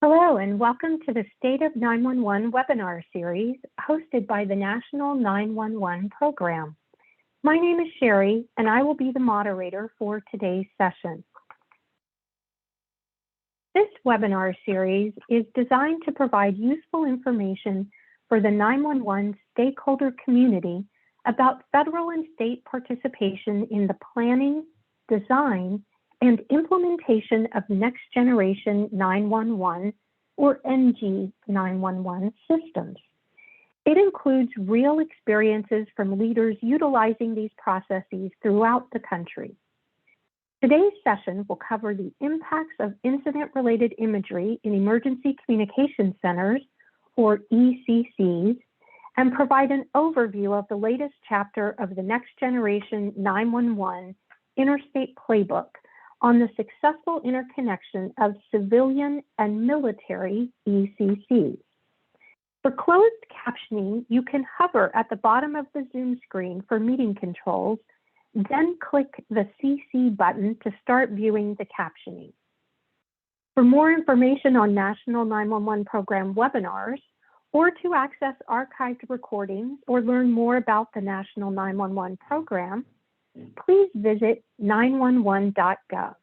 Hello, and welcome to the State of 911 webinar series hosted by the National 911 Program. My name is Sherry, and I will be the moderator for today's session. This webinar series is designed to provide useful information for the 911 stakeholder community about federal and state participation in the planning, design, and implementation of next generation 911 or NG911 systems. It includes real experiences from leaders utilizing these processes throughout the country. Today's session will cover the impacts of incident-related imagery in emergency communication centers, or ECCs, and provide an overview of the latest chapter of the Next Generation 911 Interstate Playbook on the successful interconnection of civilian and military ECCs. For closed captioning, you can hover at the bottom of the Zoom screen for meeting controls, then click the CC button to start viewing the captioning. For more information on National 911 Program webinars, or to access archived recordings or learn more about the National 911 Program, please visit 911.gov.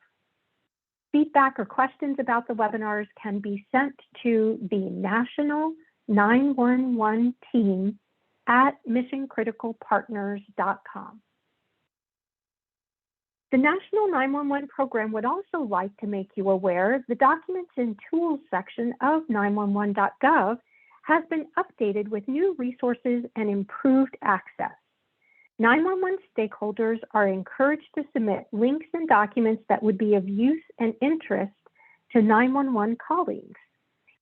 Feedback or questions about the webinars can be sent to the National 911 team at missioncriticalpartners.com. The National 911 Program would also like to make you aware the Documents and Tools section of 911.gov has been updated with new resources and improved access. 911 stakeholders are encouraged to submit links and documents that would be of use and interest to 911 colleagues,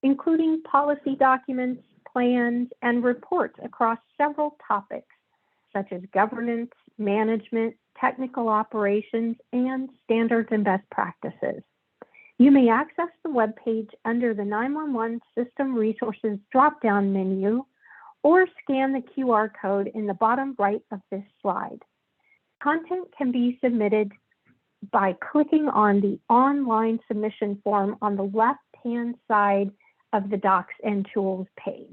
including policy documents, plans, and reports across several topics, such as governance, management, technical operations, and standards and best practices. You may access the webpage under the 911 System Resources drop-down menu or scan the QR code in the bottom right of this slide. Content can be submitted by clicking on the online submission form on the left-hand side of the Docs and Tools page.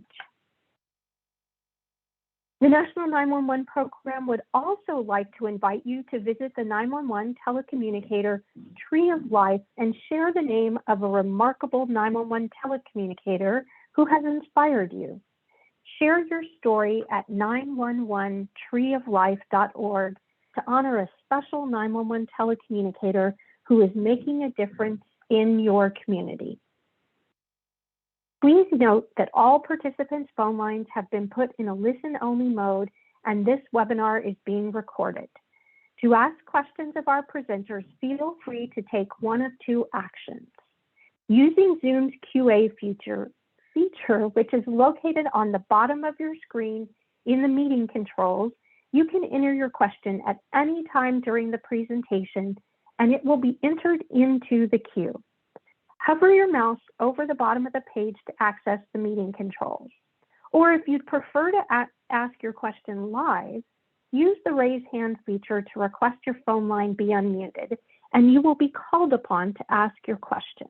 The National 911 Program would also like to invite you to visit the 911 telecommunicator Tree of Life and share the name of a remarkable 911 telecommunicator who has inspired you. Share your story at 911treeoflife.org to honor a special 911 telecommunicator who is making a difference in your community. Please note that all participants' phone lines have been put in a listen-only mode, and this webinar is being recorded. To ask questions of our presenters, feel free to take one of two actions. Using Zoom's QA feature, which is located on the bottom of your screen in the meeting controls, you can enter your question at any time during the presentation, and it will be entered into the queue. Hover your mouse over the bottom of the page to access the meeting controls. Or if you'd prefer to ask your question live, use the raise hand feature to request your phone line be unmuted, and you will be called upon to ask your question.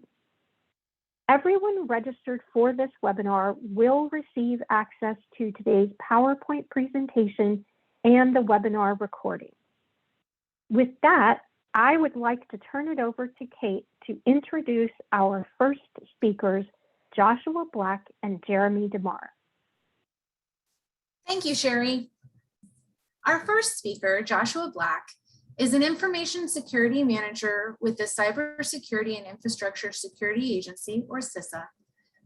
Everyone registered for this webinar will receive access to today's PowerPoint presentation and the webinar recording. With that, I would like to turn it over to Kate to introduce our first speakers, Joshua Black and Jeremy DeMar. Thank you, Sherry. Our first speaker, Joshua Black, is an information security manager with the Cybersecurity and Infrastructure Security Agency, or CISA.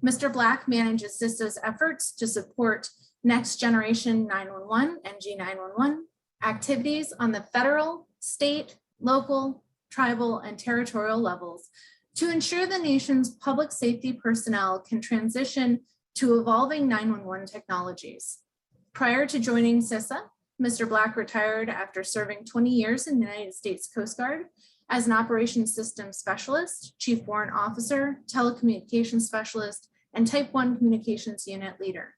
Mr. Black manages CISA's efforts to support Next Generation 911, NG911, activities on the federal, state, local, tribal, and territorial levels to ensure the nation's public safety personnel can transition to evolving 911 technologies. Prior to joining CISA, Mr. Black retired after serving 20 years in the United States Coast Guard as an operations systems specialist, chief warrant officer, telecommunications specialist, and type 1 communications unit leader.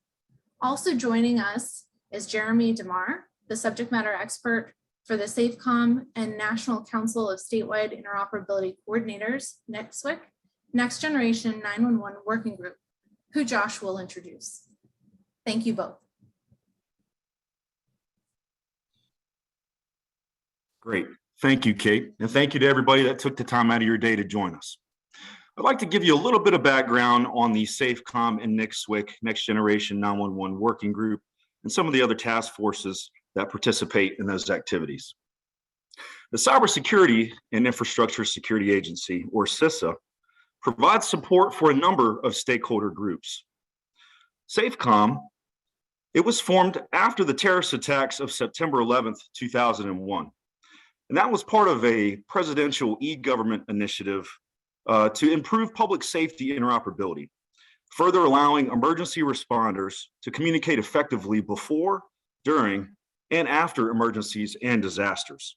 Also joining us is Jeremy DeMar, the subject matter expert for the SAFECOM and National Council of Statewide Interoperability Coordinators, NCSWIC, Next Generation 911 Working Group, who Josh will introduce. Thank you both. Great. Thank you, Kate. And thank you to everybody that took the time out of your day to join us. I'd like to give you a little bit of background on the SAFECOM and NCSWC Next Generation 911 Working Group and some of the other task forces that participate in those activities. The Cybersecurity and Infrastructure Security Agency, or CISA, provides support for a number of stakeholder groups. SAFECOM, it was formed after the terrorist attacks of September 11th, 2001. And that was part of a presidential e-government initiative to improve public safety interoperability, further allowing emergency responders to communicate effectively before, during, and after emergencies and disasters.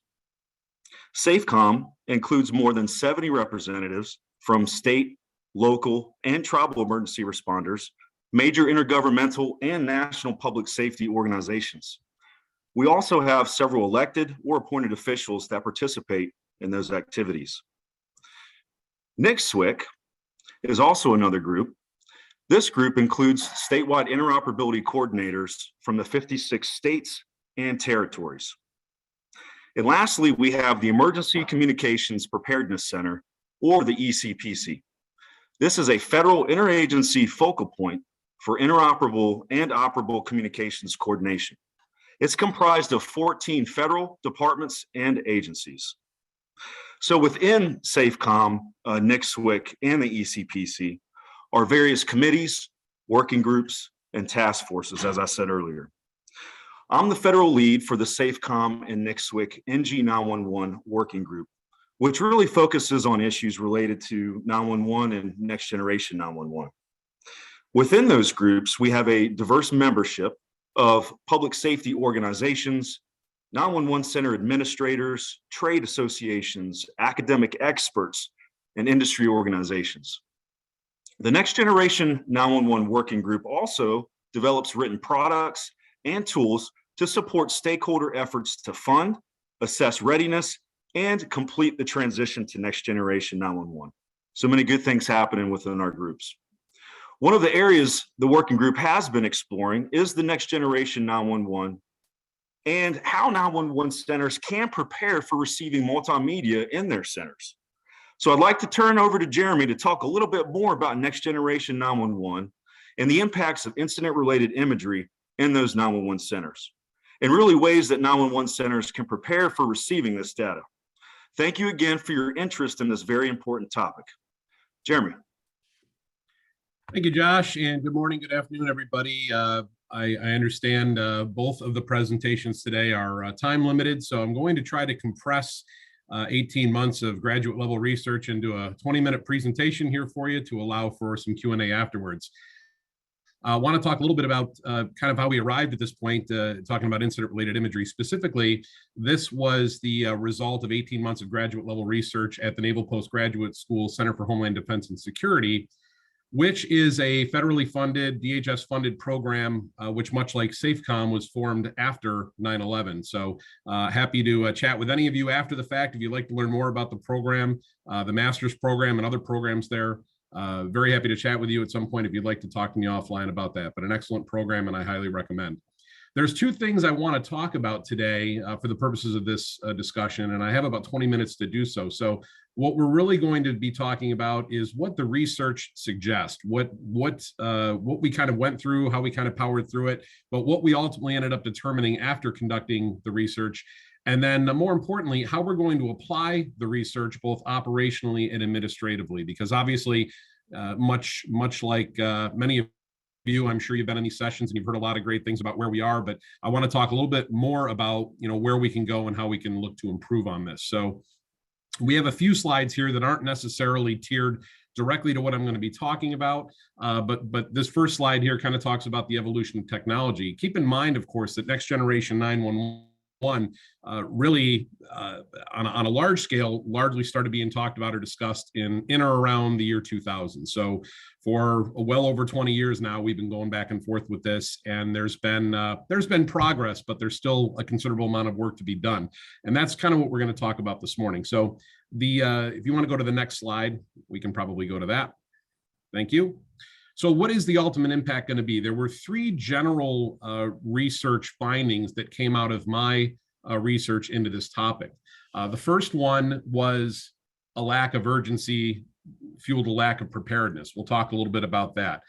SAFECOM includes more than 70 representatives from state, local, and tribal emergency responders, major intergovernmental and national public safety organizations. We also have several elected or appointed officials that participate in those activities. NCSWC is also another group. This group includes statewide interoperability coordinators from the 56 states and territories. And lastly, we have the Emergency Communications Preparedness Center, or the ECPC. This is a federal interagency focal point for interoperable and operable communications coordination. It's comprised of 14 federal departments and agencies. So within SAFECOM, NCSWC, and the ECPC are various committees, working groups, and task forces, as I said earlier. I'm the federal lead for the SAFECOM and NCSWC NG911 Working Group, which really focuses on issues related to 911 and next generation 911. Within those groups, we have a diverse membership of public safety organizations, 911 center administrators, trade associations, academic experts, and industry organizations. The Next Generation 911 Working Group also develops written products and tools to support stakeholder efforts to fund, assess readiness, and complete the transition to Next Generation 911. So many good things happening within our groups. One of the areas the working group has been exploring is the Next Generation 911 and how 911 centers can prepare for receiving multimedia in their centers. So I'd like to turn over to Jeremy to talk a little bit more about Next Generation 911 and the impacts of incident-related imagery in those 911 centers, and really ways that 911 centers can prepare for receiving this data. Thank you again for your interest in this very important topic. Jeremy. Thank you, Josh, and good morning, good afternoon, everybody. I understand both of the presentations today are time limited, so I'm going to try to compress 18 months of graduate level research into a 20-minute presentation here for you to allow for some Q&A afterwards. I want to talk a little bit about kind of how we arrived at this point, talking about incident-related imagery. Specifically, this was the result of 18 months of graduate level research at the Naval Postgraduate School Center for Homeland Defense and Security, which is a federally funded, DHS-funded program, which, much like SAFECOM, was formed after 9/11. So happy to chat with any of you after the fact if you'd like to learn more about the program, the master's program, and other programs there. Very happy to chat with you at some point if you'd like to talk to me offline about that, but an excellent program and I highly recommend. There's two things I want to talk about today for the purposes of this discussion, and I have about 20 minutes to do so. So what we're really going to be talking about is what the research suggests, what we kind of went through, how we kind of powered through it, but what we ultimately ended up determining after conducting the research. And then more importantly, how we're going to apply the research both operationally and administratively, because obviously much like many of you, I'm sure you've been in these sessions and you've heard a lot of great things about where we are, but I want to talk a little bit more about, where we can go and how we can look to improve on this. So we have a few slides here that aren't necessarily tiered directly to what I'm going to be talking about, but this first slide here kind of talks about the evolution of technology. Keep in mind, of course, that Next Generation 911 really on a large scale, largely started being talked about or discussed in or around the year 2000. So for well over 20 years now, we've been going back and forth with this, and there's been progress, but there's still a considerable amount of work to be done. And that's kind of what we're going to talk about this morning. So if you want to go to the next slide, we can probably go to that. Thank you. So what is the ultimate impact going to be? There were three general research findings that came out of my research into this topic. The first one was a lack of urgency fueled a lack of preparedness. We'll talk a little bit about that.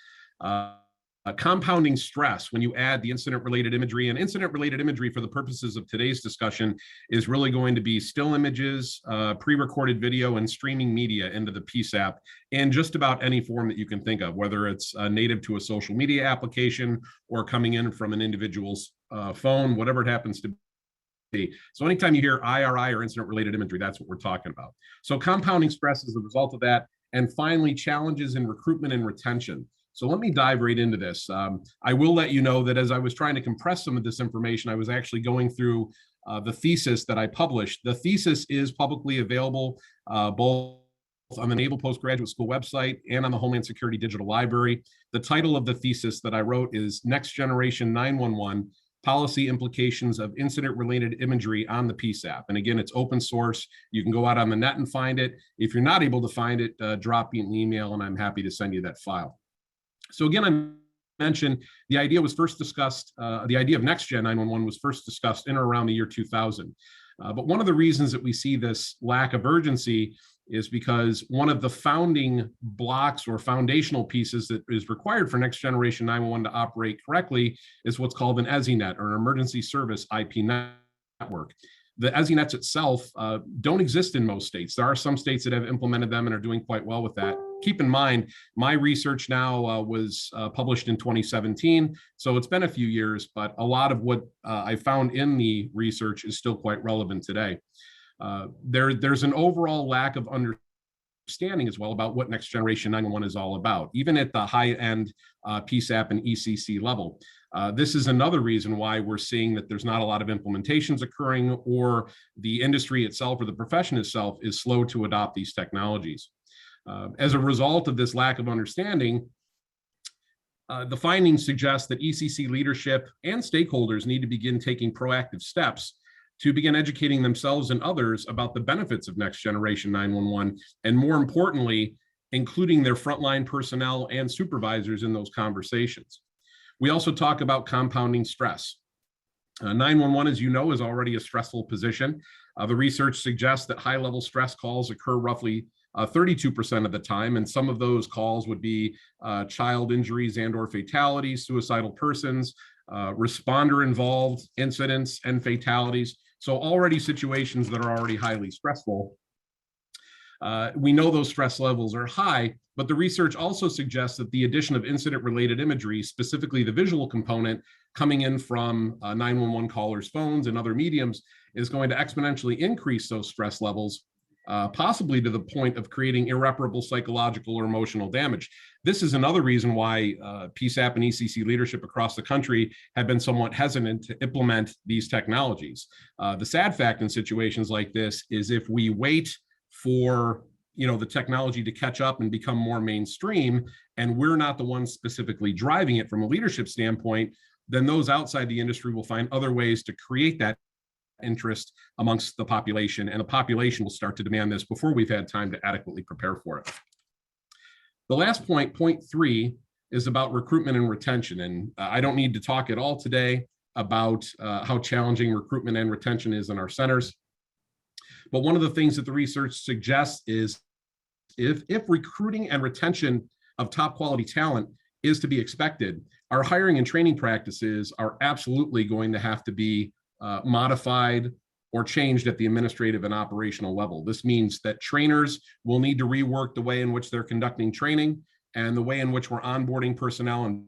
Compounding stress when you add the incident-related imagery, and incident-related imagery for the purposes of today's discussion is really going to be still images, pre-recorded video, and streaming media into the PSAP in just about any form that you can think of, whether it's native to a social media application or coming in from an individual's phone, whatever it happens to be. So anytime you hear IRI or incident-related imagery, that's what we're talking about. So compounding stress is the result of that. And finally, challenges in recruitment and retention. So let me dive right into this. I will let you know that as I was trying to compress some of this information, I was actually going through the thesis that I published. The thesis is publicly available both on the Naval Postgraduate School website and on the Homeland Security Digital Library. The title of the thesis that I wrote is Next Generation 911, Policy Implications of Incident-Related Imagery on the PSAP. And again, it's open source. You can go out on the net and find it. If you're not able to find it, drop me an email and I'm happy to send you that file. So again, I mentioned the idea was first discussed, the idea of NextGen 911 was first discussed in or around the year 2000. But one of the reasons that we see this lack of urgency is because one of the founding blocks or foundational pieces that is required for next generation 911 to operate correctly is what's called an ESInet, or an emergency service IP network. The ESInets itself don't exist in most states. There are some states that have implemented them and are doing quite well with that. Keep in mind, my research now was published in 2017, so it's been a few years, but a lot of what I found in the research is still quite relevant today. There's an overall lack of understanding as well about what next generation 911 is all about, even at the high end PSAP and ECC level. This is another reason why we're seeing that there's not a lot of implementations occurring, or the industry itself or the profession itself is slow to adopt these technologies. As a result of this lack of understanding, the findings suggest that ECC leadership and stakeholders need to begin taking proactive steps to begin educating themselves and others about the benefits of next generation 911, and more importantly, including their frontline personnel and supervisors in those conversations. We also talk about compounding stress. 911, as you know, is already a stressful position. The research suggests that high-level stress calls occur roughly 32% of the time, and some of those calls would be child injuries and or fatalities, suicidal persons, responder-involved incidents and fatalities. So already situations that are already highly stressful. We know those stress levels are high, but the research also suggests that the addition of incident-related imagery, specifically the visual component coming in from 911 callers' phones and other mediums, is going to exponentially increase those stress levels, possibly to the point of creating irreparable psychological or emotional damage. This is another reason why PSAP and ECC leadership across the country have been somewhat hesitant to implement these technologies. The sad fact in situations like this is if we wait for the technology to catch up and become more mainstream, and we're not the ones specifically driving it from a leadership standpoint, then those outside the industry will find other ways to create that interest amongst the population, and the population will start to demand this before we've had time to adequately prepare for it. The last point, point 3, is about recruitment and retention. And I don't need to talk at all today about how challenging recruitment and retention is in our centers. But one of the things that the research suggests is if recruiting and retention of top quality talent is to be expected, our hiring and training practices are absolutely going to have to be modified or changed at the administrative and operational level. This means that trainers will need to rework the way in which they're conducting training, and the way in which we're onboarding personnel and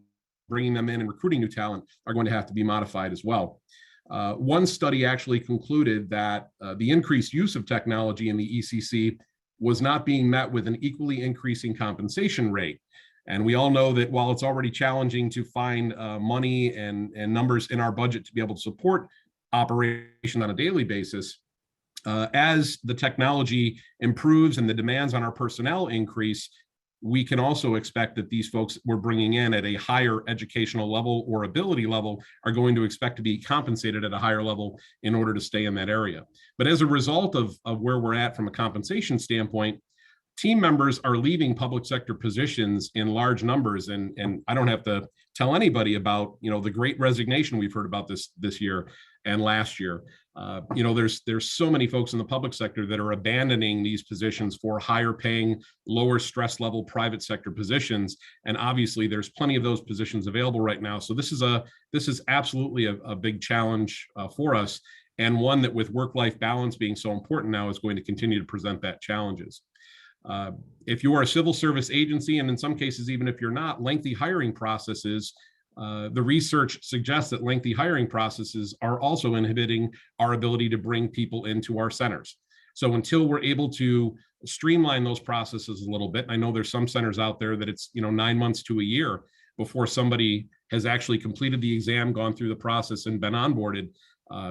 bringing them in and recruiting new talent are going to have to be modified as well. One study actually concluded that the increased use of technology in the ECC was not being met with an equally increasing compensation rate. And we all know that while it's already challenging to find money and numbers in our budget to be able to support operation on a daily basis. As the technology improves and the demands on our personnel increase, we can also expect that these folks we're bringing in at a higher educational level or ability level are going to expect to be compensated at a higher level in order to stay in that area. But as a result of where we're at from a compensation standpoint, team members are leaving public sector positions in large numbers, and I don't have to tell anybody about the great resignation we've heard about this year and last year. There's so many folks in the public sector that are abandoning these positions for higher paying, lower stress level private sector positions, and obviously there's plenty of those positions available right now. So this is absolutely a big challenge for us, and one that, with work-life balance being so important now, is going to continue to present that challenges. If you are a civil service agency, and in some cases, even if you're not, lengthy hiring processes, the research suggests that lengthy hiring processes are also inhibiting our ability to bring people into our centers. So until we're able to streamline those processes a little bit, I know there's some centers out there that it's 9 months to a year before somebody has actually completed the exam, gone through the process, and been onboarded.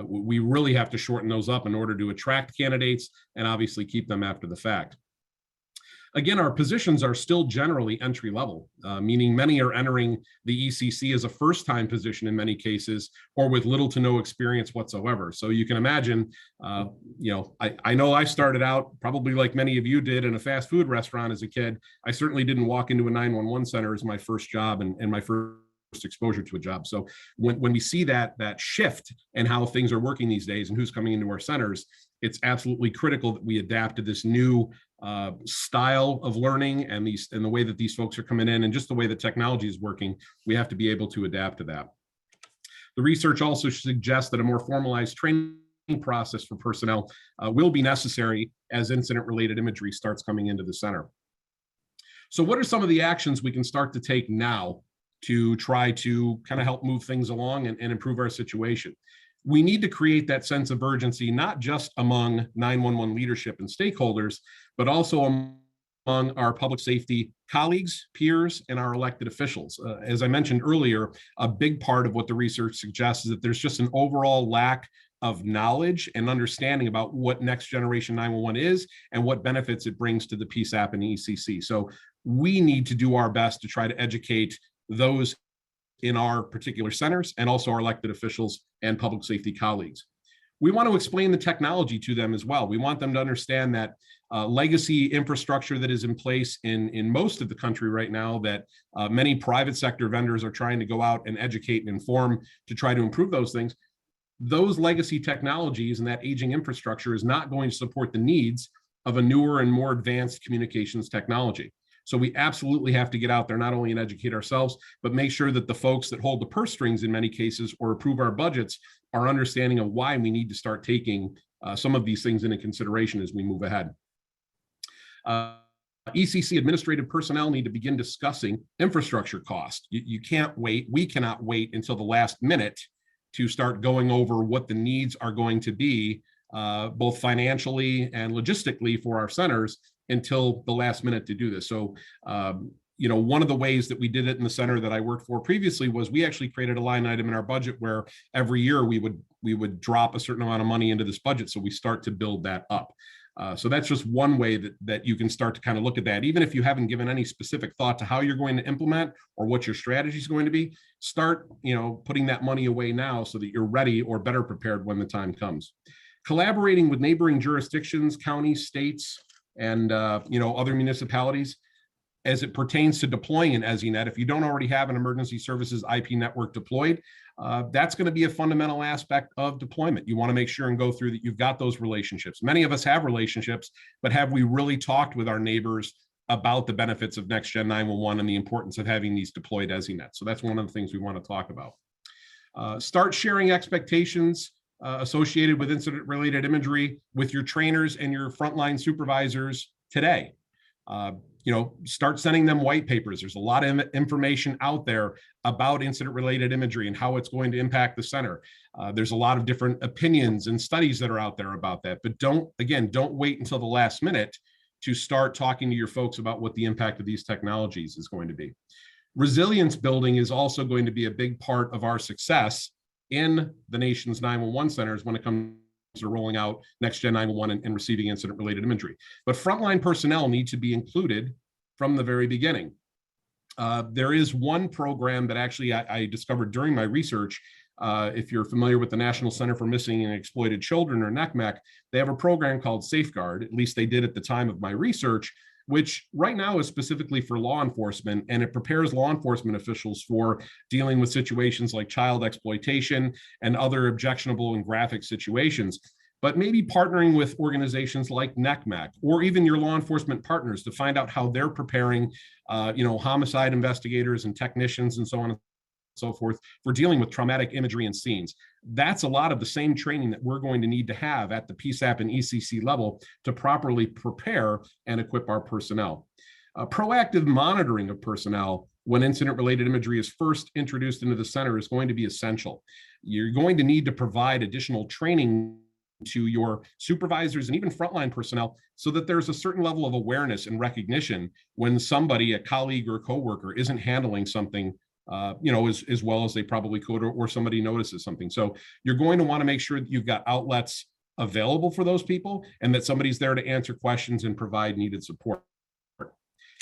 We really have to shorten those up in order to attract candidates and obviously keep them after the fact. Again, our positions are still generally entry level, meaning many are entering the ECC as a first-time position in many cases, or with little to no experience whatsoever. So you can imagine, I know I started out probably like many of you did in a fast food restaurant as a kid. I certainly didn't walk into a 911 center as my first job and my first exposure to a job. So when we see that shift in how things are working these days and who's coming into our centers, it's absolutely critical that we adapt to this new style of learning and the way that these folks are coming in, and just the way the technology is working. We have to be able to adapt to that. The research also suggests that a more formalized training process for personnel will be necessary as incident-related imagery starts coming into the center. So what are some of the actions we can start to take now to try to kind of help move things along and improve our situation? We need to create that sense of urgency, not just among 911 leadership and stakeholders, but also among our public safety colleagues, peers, and our elected officials. As I mentioned earlier, a big part of what the research suggests is that there's just an overall lack of knowledge and understanding about what next generation 911 is and what benefits it brings to the PSAP and ECC. So we need to do our best to try to educate those in our particular centers and also our elected officials and public safety colleagues. We want to explain the technology to them as well. We want them to understand that legacy infrastructure that is in place in most of the country right now, that many private sector vendors are trying to go out and educate and inform to try to improve those things. Those legacy technologies and that aging infrastructure is not going to support the needs of a newer and more advanced communications technology. So we absolutely have to get out there, not only and educate ourselves, but make sure that the folks that hold the purse strings in many cases or approve our budgets are understanding of why we need to start taking some of these things into consideration as we move ahead. ECC administrative personnel need to begin discussing infrastructure cost. You can't wait. We cannot wait until the last minute to start going over what the needs are going to be, both financially and logistically for our centers, until the last minute to do this. So, one of the ways that we did it in the center that I worked for previously was we actually created a line item in our budget where every year we would drop a certain amount of money into this budget. So we start to build that up. So that's just one way that you can start to kind of look at that. Even if you haven't given any specific thought to how you're going to implement or what your strategy is going to be, start, putting that money away now so that you're ready or better prepared when the time comes. Collaborating with neighboring jurisdictions, counties, states, and other municipalities as it pertains to deploying an ESInet. If you don't already have an emergency services IP network deployed, that's going to be a fundamental aspect of deployment. You want to make sure and go through that you've got those relationships. Many of us have relationships, but have we really talked with our neighbors about the benefits of NextGen 911 and the importance of having these deployed ESInet? So that's one of the things we want to talk about. Start sharing expectations associated with incident-related imagery with your trainers and your frontline supervisors today. Start sending them white papers. There's a lot of information out there about incident-related imagery and how it's going to impact the center. There's a lot of different opinions and studies that are out there about that. But don't wait until the last minute to start talking to your folks about what the impact of these technologies is going to be. Resilience building is also going to be a big part of our success in the nation's 911 centers when it comes to rolling out NextGen 911 and receiving incident-related imagery. But frontline personnel need to be included from the very beginning. There is one program that actually I discovered during my research. If you're familiar with the National Center for Missing and Exploited Children, or NCMEC, they have a program called Safeguard, at least they did at the time of my research, which right now is specifically for law enforcement, and it prepares law enforcement officials for dealing with situations like child exploitation and other objectionable and graphic situations. But maybe partnering with organizations like NCMEC or even your law enforcement partners to find out how they're preparing, homicide investigators and technicians and so on and so forth for dealing with traumatic imagery and scenes. That's a lot of the same training that we're going to need to have at the PSAP and ECC level to properly prepare and equip our personnel. Proactive monitoring of personnel when incident-related imagery is first introduced into the center is going to be essential. You're going to need to provide additional training to your supervisors and even frontline personnel so that there's a certain level of awareness and recognition when somebody, a colleague or a coworker, isn't handling something as well as they probably could, or somebody notices something. So you're going to want to make sure that you've got outlets available for those people and that somebody's there to answer questions and provide needed support.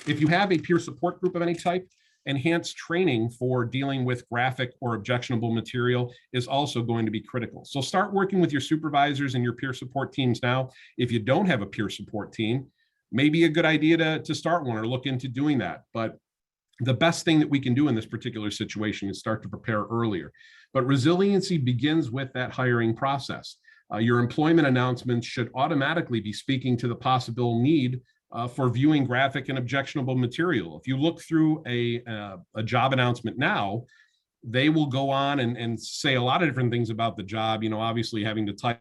If you have a peer support group of any type, enhanced training for dealing with graphic or objectionable material is also going to be critical. So start working with your supervisors and your peer support teams now. If you don't have a peer support team, maybe a good idea to start one or look into doing that. But the best thing that we can do in this particular situation is start to prepare earlier. But resiliency begins with that hiring process. Your employment announcements should automatically be speaking to the possible need for viewing graphic and objectionable material. If you look through a job announcement now, they will go on and say a lot of different things about the job, obviously having to type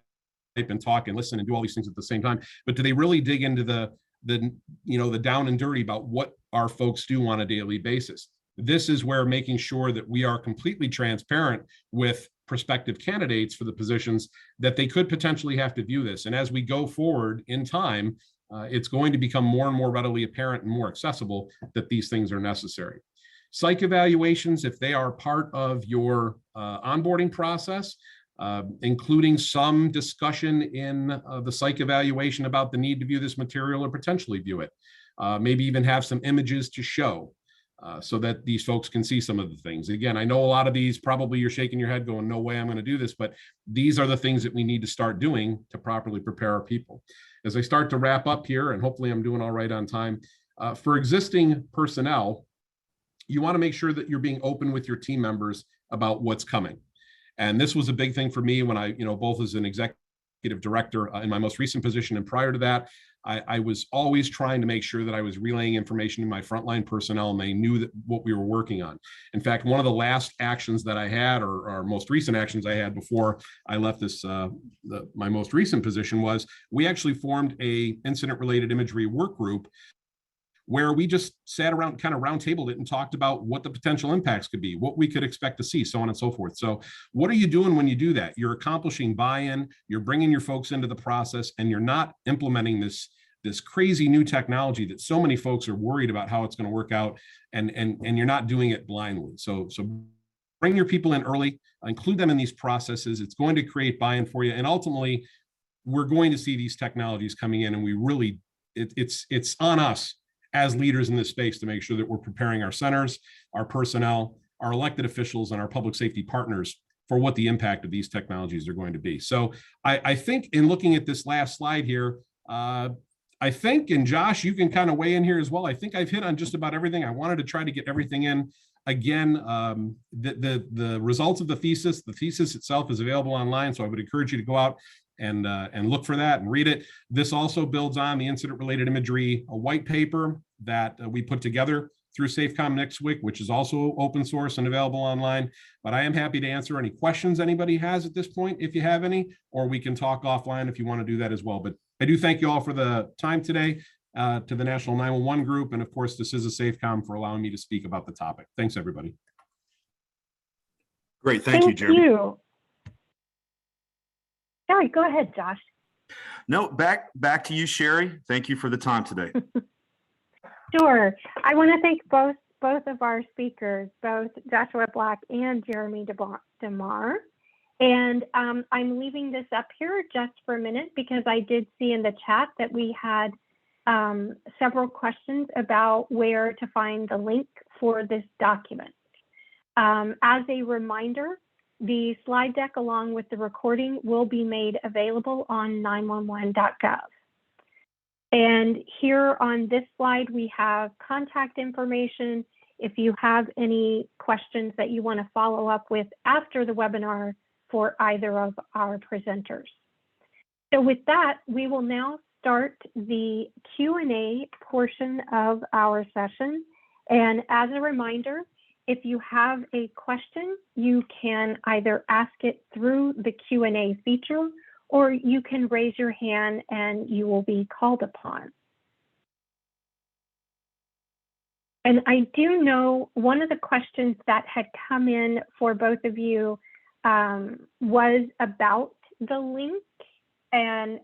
and talk and listen and do all these things at the same time. But do they really dig into the down and dirty about what our folks do on a daily basis? This is where making sure that we are completely transparent with prospective candidates for the positions that they could potentially have to view this. And as we go forward in time, it's going to become more and more readily apparent and more accessible that these things are necessary. Psych evaluations, if they are part of your onboarding process, including some discussion in the psych evaluation about the need to view this material or potentially view it. Maybe even have some images to show so that these folks can see some of the things. Again, I know a lot of these, probably you're shaking your head going, no way I'm going to do this, but these are the things that we need to start doing to properly prepare our people. As I start to wrap up here, and hopefully I'm doing all right on time, for existing personnel, you want to make sure that you're being open with your team members about what's coming. And this was a big thing for me when I, both as an executive director in my most recent position and prior to that, I was always trying to make sure that I was relaying information to my frontline personnel and they knew that what we were working on. In fact, one of the last actions that I had, or most recent actions I had before I left this, my most recent position, was we actually formed a incident-related imagery work group where we just sat around, kind of roundtabled it and talked about what the potential impacts could be, what we could expect to see, so on and so forth. So what are you doing when you do that? You're accomplishing buy-in, you're bringing your folks into the process, and you're not implementing this crazy new technology that so many folks are worried about how it's going to work out, and you're not doing it blindly. So bring your people in early, include them in these processes. It's going to create buy-in for you. And ultimately, we're going to see these technologies coming in, and we really, it's on us as leaders in this space to make sure that we're preparing our centers, our personnel, our elected officials, and our public safety partners for what the impact of these technologies are going to be. So I think in looking at this last slide here, I think, and Josh, you can kind of weigh in here as well, I think I've hit on just about everything. I wanted to try to get everything in. Again, the results of the thesis itself is available online, so I would encourage you to go out and look for that and read it. This also builds on the incident-related imagery, a white paper that we put together through SafeCom next week, which is also open source and available online. But I am happy to answer any questions anybody has at this point, if you have any, or we can talk offline if you want to do that as well. But I do thank you all for the time today, to the National 911 Group, and of course, this is a SafeCom for allowing me to speak about the topic. Thanks, everybody. Great, thank you, Jeremy. You. Sorry, go ahead, Josh. No, back to you, Sherry. Thank you for the time today. Sure. I want to thank both of our speakers, both Joshua Black and Jeremy DeMar. And I'm leaving this up here just for a minute because I did see in the chat that we had several questions about where to find the link for this document. As a reminder, the slide deck along with the recording will be made available on 911.gov. And here on this slide, we have contact information. If you have any questions that you want to follow up with after the webinar for either of our presenters. So with that, we will now start the Q&A portion of our session. And as a reminder, if you have a question, you can either ask it through the Q&A feature, or you can raise your hand and you will be called upon. And I do know one of the questions that had come in for both of you was about the link, and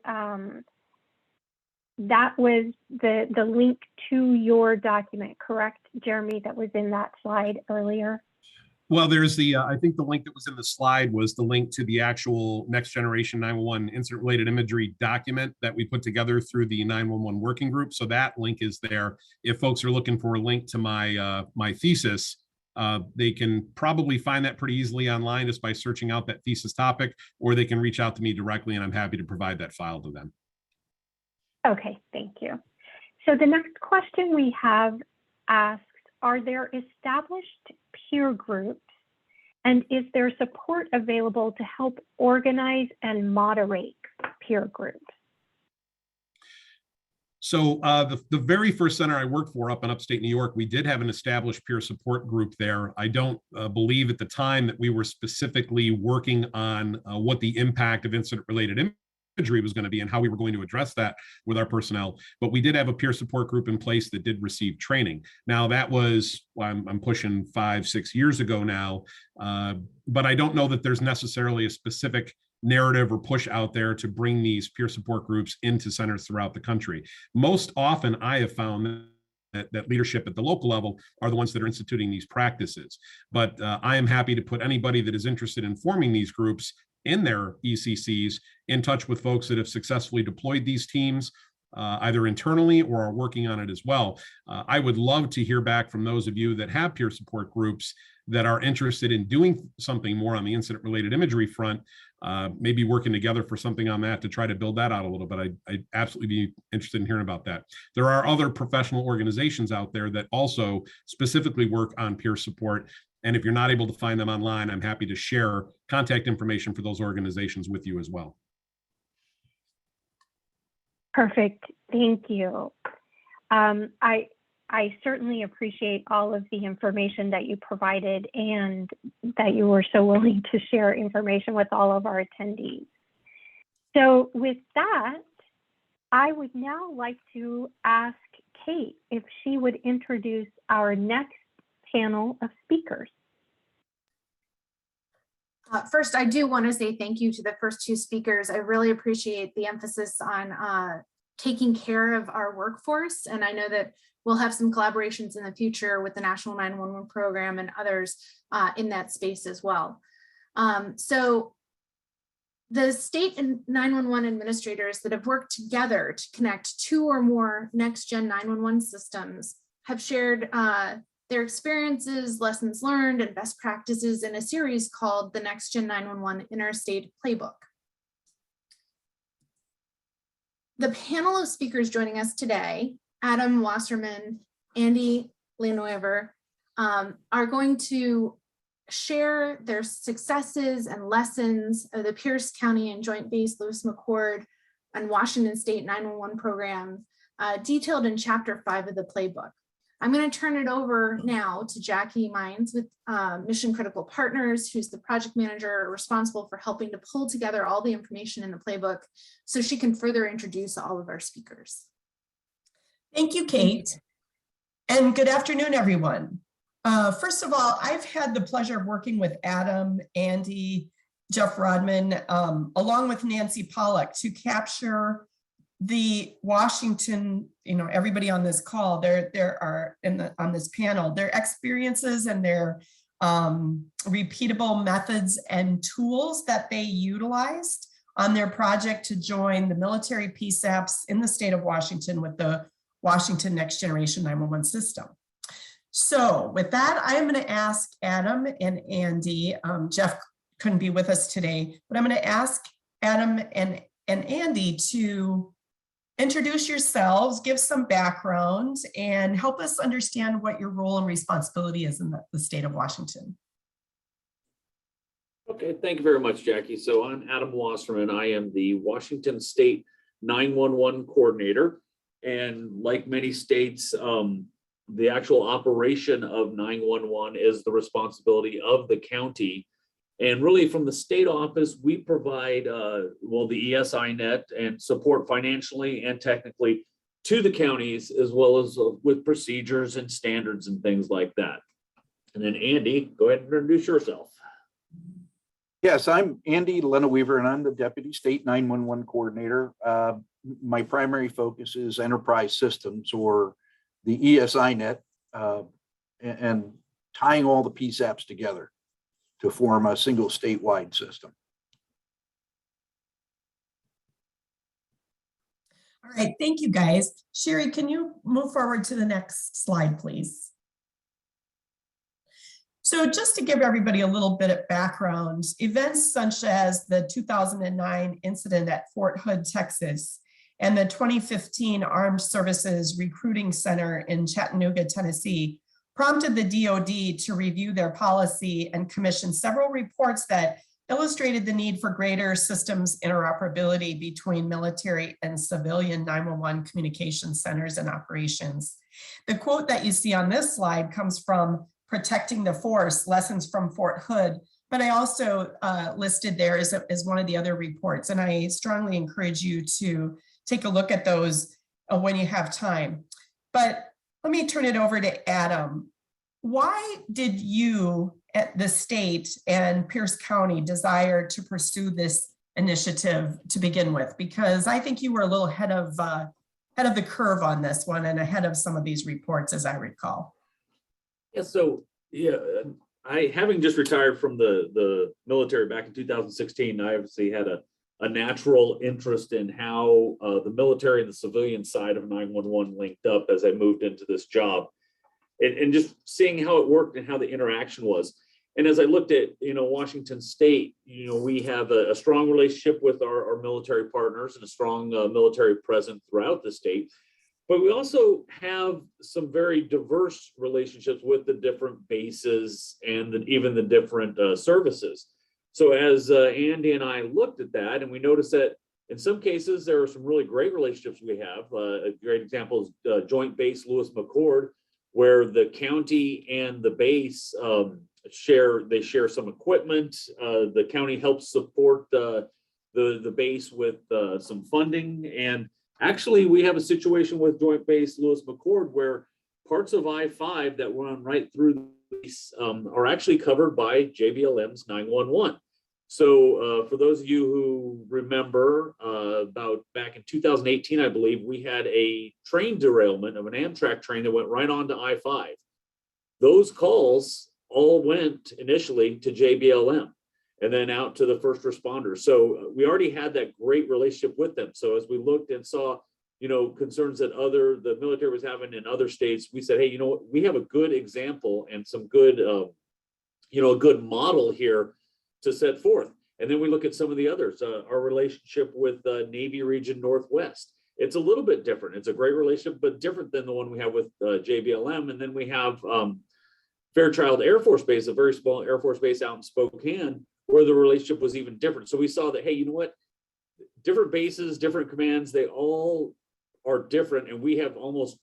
that was the link to your document, correct, Jeremy, that was in that slide earlier? Well, there's the, I think the link that was in the slide was the link to the actual Next Generation 911 Incident-Related Imagery document that we put together through the 911 working group. So that link is there. If folks are looking for a link to my, my thesis, they can probably find that pretty easily online just by searching out that thesis topic, or they can reach out to me directly and I'm happy to provide that file to them. Okay, thank you. So the next question we have asks, are there established peer groups, and is there support available to help organize and moderate peer groups? So the very first center I worked for up in upstate New York, we did have an established peer support group there. I don't believe at the time that we were specifically working on what the impact of incident-related imagery was going to be and how we were going to address that with our personnel. But we did have a peer support group in place that did receive training. Now that was, I'm pushing 5-6 years ago now, but I don't know that there's necessarily a specific narrative or push out there to bring these peer support groups into centers throughout the country. Most often I have found that leadership at the local level are the ones that are instituting these practices. But I am happy to put anybody that is interested in forming these groups in their ECCs in touch with folks that have successfully deployed these teams, either internally or are working on it as well. I would love to hear back from those of you that have peer support groups that are interested in doing something more on the incident-related imagery front, maybe working together for something on that to try to build that out a little bit. I'd absolutely be interested in hearing about that. There are other professional organizations out there that also specifically work on peer support. And if you're not able to find them online, I'm happy to share contact information for those organizations with you as well. Perfect, thank you. I certainly appreciate all of the information that you provided and that you were so willing to share information with all of our attendees. So with that, I would now like to ask Kate if she would introduce our next panel of speakers. First, I do want to say thank you to the first two speakers. I really appreciate the emphasis on taking care of our workforce. And I know that we'll have some collaborations in the future with the National 911 program and others in that space as well. So the state and 911 administrators that have worked together to connect 2 or more next-gen 911 systems have shared their experiences, lessons learned, and best practices in a series called the NextGen 911 Interstate Playbook. The panel of speakers joining us today, Adam Wasserman, Andy Lanoever, are going to share their successes and lessons of the Pierce County and Joint Base Lewis-McChord and Washington State 911 program, detailed in Chapter 5 of the playbook. I'm going to turn it over now to Jackie Mines with Mission Critical Partners, who's the project manager responsible for helping to pull together all the information in the playbook so she can further introduce all of our speakers. Thank you, Kate. And good afternoon, everyone. First of all, I've had the pleasure of working with Adam, Andy, Jeff Rodman, along with Nancy Pollack to capture the Washington, everybody on this call, there are on this panel, their experiences and their repeatable methods and tools that they utilized on their project to join the military PSAPs in the state of Washington with the Washington Next Generation 911 system. So with that, I am going to ask Adam and Andy. Jeff couldn't be with us today, but I'm going to ask Adam and Andy to introduce yourselves, give some background, and help us understand what your role and responsibility is in the state of Washington. Okay, thank you very much, Jackie. So I'm Adam Wasserman. I am the Washington State 911 Coordinator. And like many states, the actual operation of 911 is the responsibility of the county. And really from the state office, we provide, well, the ESInet and support financially and technically to the counties, as well as with procedures and standards and things like that. And then Andy, go ahead and introduce yourself. Yes, I'm Andy Lena-Weaver, and I'm the Deputy State 911 Coordinator. My primary focus is enterprise systems, or the ESInet, and tying all the PSAPs together to form a single statewide system. All right, thank you guys. Sherry, can you move forward to the next slide, please? So just to give everybody a little bit of background, events such as the 2009 incident at Fort Hood, Texas, and the 2015 Armed Services Recruiting Center in Chattanooga, Tennessee, prompted the DoD to review their policy and commission several reports that illustrated the need for greater systems interoperability between military and civilian 911 communication centers and operations. The quote that you see on this slide comes from Protecting the Force, Lessons from Fort Hood, but I also listed there as one of the other reports, and I strongly encourage you to take a look at those when you have time. But let me turn it over to Adam. Why did you at the state and Pierce County desire to pursue this initiative to begin with? Because I think you were a little ahead of the curve on this one and ahead of some of these reports, as I recall. Yeah, so yeah, I having just retired from the military back in 2016, I obviously had a natural interest in how the military and the civilian side of 911 linked up as I moved into this job, and just seeing how it worked and how the interaction was. And as I looked at, Washington State, we have a strong relationship with our military partners and a strong military presence throughout the state. But we also have some very diverse relationships with the different bases and even the different services. So as Andy and I looked at that, and we noticed that in some cases, there are some really great relationships we have. A great example is Joint Base Lewis-McChord, where the county and the base share some equipment. The county helps support the base with some funding. And actually, we have a situation with Joint Base Lewis-McChord where parts of I-5 that run right through the base are actually covered by JBLM's 911. So for those of you who remember, about back in 2018, I believe, we had a train derailment of an Amtrak train that went right onto I-5. Those calls all went initially to JBLM and then out to the first responders. So we already had that great relationship with them. So as we looked and saw, concerns that the military was having in other states, we said, hey, we have a good example and some good, a good model here to set forth. And then we look at some of the others, our relationship with Navy Region Northwest. It's a little bit different. It's a great relationship, but different than the one we have with JBLM. And then we have Fairchild Air Force Base, a very small Air Force base out in Spokane, where the relationship was even different. So we saw that, hey, you know what? Different bases, different commands, they all are different. And we have almost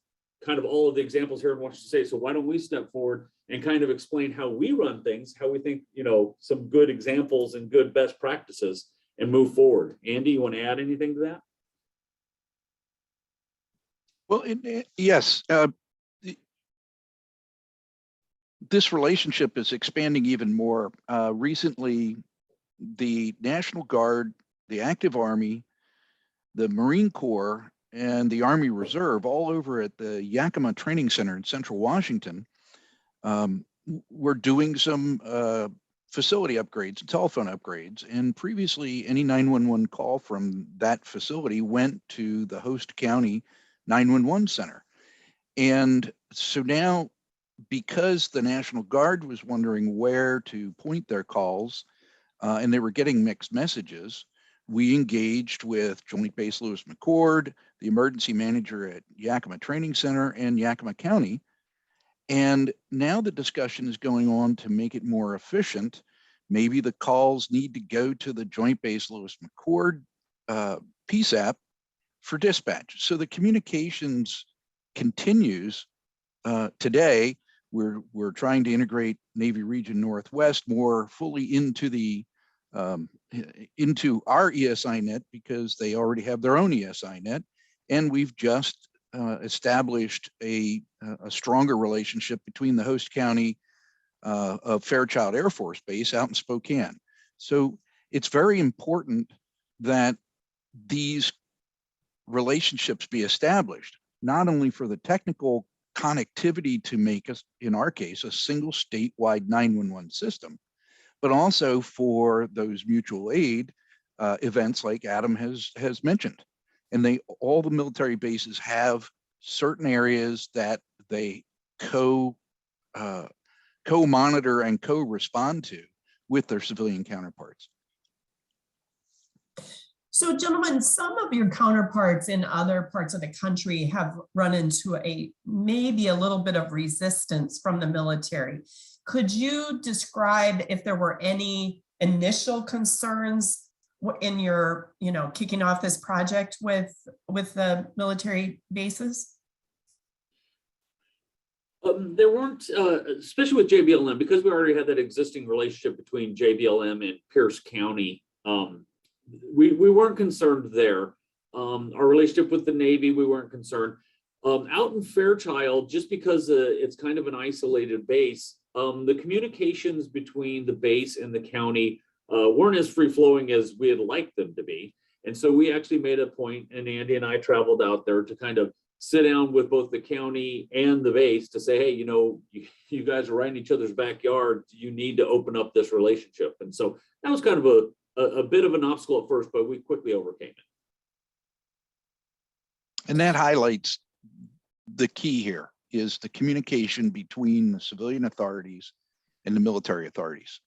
kind of all of the examples here in Washington State. So why don't we step forward and kind of explain how we run things, how we think, some good examples and good best practices and move forward. Andy, you want to add anything to that? Well, yes. This relationship is expanding even more. Recently, the National Guard, the Active Army, the Marine Corps, and the Army Reserve, all over at the Yakima Training Center in Central Washington, we're doing some facility upgrades, telephone upgrades, and previously any 911 call from that facility went to the host county 911 center. And so now, because the National Guard was wondering where to point their calls, and they were getting mixed messages, we engaged with Joint Base Lewis-McChord, the emergency manager at Yakima Training Center, and Yakima County. And now the discussion is going on to make it more efficient. Maybe the calls need to go to the Joint Base Lewis-McChord PSAP for dispatch. So the communications continues. Today, we're trying to integrate Navy Region Northwest more fully into the into our ESInet, because they already have their own ESInet, and we've just established a stronger relationship between the host county of Fairchild Air Force Base out in Spokane. So it's very important that these relationships be established, not only for the technical connectivity to make us, in our case, a single statewide 911 system, but also for those mutual aid events like Adam has mentioned. And all the military bases have certain areas that they co-monitor and co-respond to with their civilian counterparts. So gentlemen, some of your counterparts in other parts of the country have run into maybe a little bit of resistance from the military. Could you describe if there were any initial concerns in your, kicking off this project with the military bases? There weren't, especially with JBLM, because we already had that existing relationship between JBLM and Pierce County. We weren't concerned there. Our relationship with the Navy, we weren't concerned. Out in Fairchild, just because it's kind of an isolated base, the communications between the base and the county weren't as free-flowing as we had liked them to be. And so we actually made a point, and Andy and I traveled out there to kind of sit down with both the county and the base to say, hey, you guys are right in each other's backyard. You need to open up this relationship. And so that was kind of a bit of an obstacle at first, but we quickly overcame it. And that highlights the key here is the communication between the civilian authorities and the military authorities.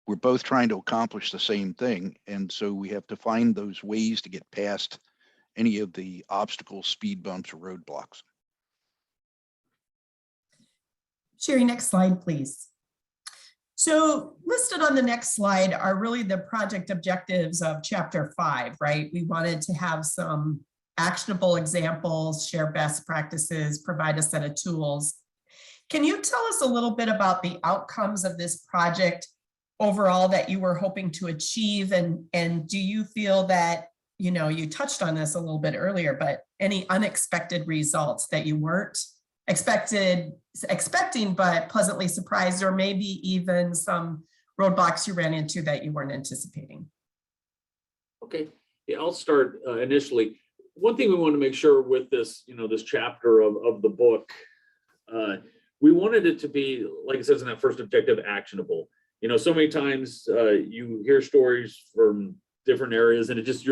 We're both trying to accomplish the same thing. And so we have to find those ways to get past any of the obstacles, speed bumps, or roadblocks. Sherry, next slide, please. So listed on the next slide are really the project objectives of Chapter 5, right? We wanted to have some actionable examples, share best practices, provide a set of tools. Can you tell us a little bit about the outcomes of this project overall that you were hoping to achieve? And do you feel that, you touched on this a little bit earlier, but any unexpected results that you weren't expecting, but pleasantly surprised, or maybe even some roadblocks you ran into that you weren't anticipating? Okay, yeah, I'll start initially. One thing we want to make sure with this, this chapter of the book, we wanted it to be, like it says in that first objective, actionable. So many times you hear stories from different areas and it just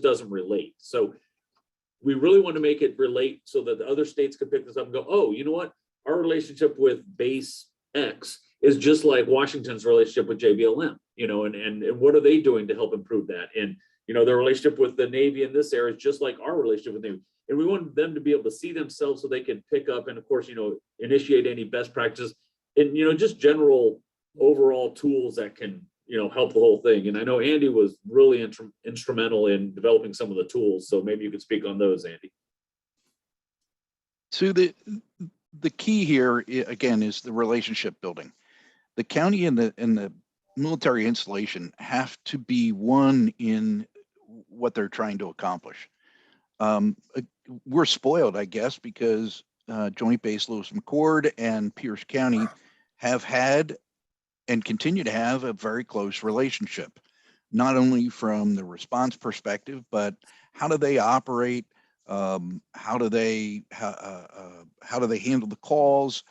doesn't relate. So we really want to make it relate so that the other states could pick this up and go, oh, you know what? Our relationship with base X is just like Washington's relationship with JBLM, and what are they doing to help improve that? And, their relationship with the Navy in this area is just like our relationship with the Navy. And we want them to be able to see themselves so they can pick up and, of course, initiate any best practices and, just general overall tools that can, help the whole thing. And I know Andy was really instrumental in developing some of the tools. So maybe you could speak on those, Andy. So the key here, again, is the relationship building. The county and the military installation have to be one in what they're trying to accomplish. We're spoiled, I guess, because Joint Base Lewis-McChord and Pierce County have had and continue to have a very close relationship, not only from the response perspective, but how do they operate? How do they handle the calls?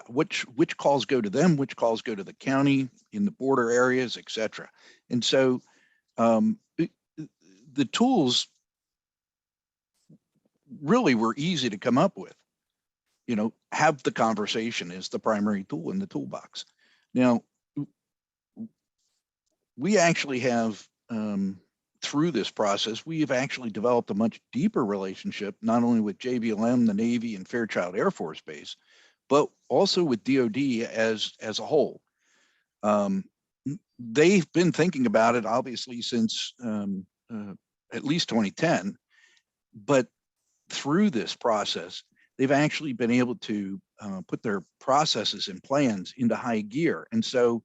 which calls go to them, which calls go to the county in the border areas, et cetera. And so the tools really were easy to come up with. You know, have the conversation is the primary tool in the toolbox. Now, we actually have, through this process, we've actually developed a much deeper relationship, not only with JBLM, the Navy, and Fairchild Air Force Base, but also with DoD as a whole. They've been thinking about it, obviously, since at least 2010, but through this process, they've actually been able to put their processes and plans into high gear. And so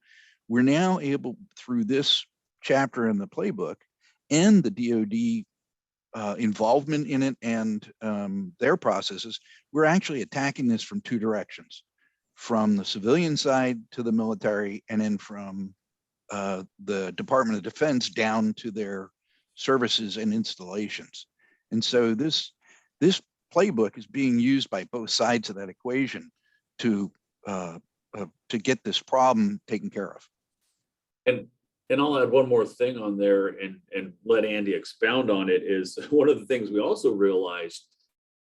we're now able, through this chapter in the playbook and the DoD involvement in it and their processes, we're actually attacking this from two directions, from the civilian side to the military, and then from the Department of Defense down to their services and installations. And so this playbook is being used by both sides of that equation to get this problem taken care of. And I'll add one more thing on there and let Andy expound on it. Is one of the things we also realized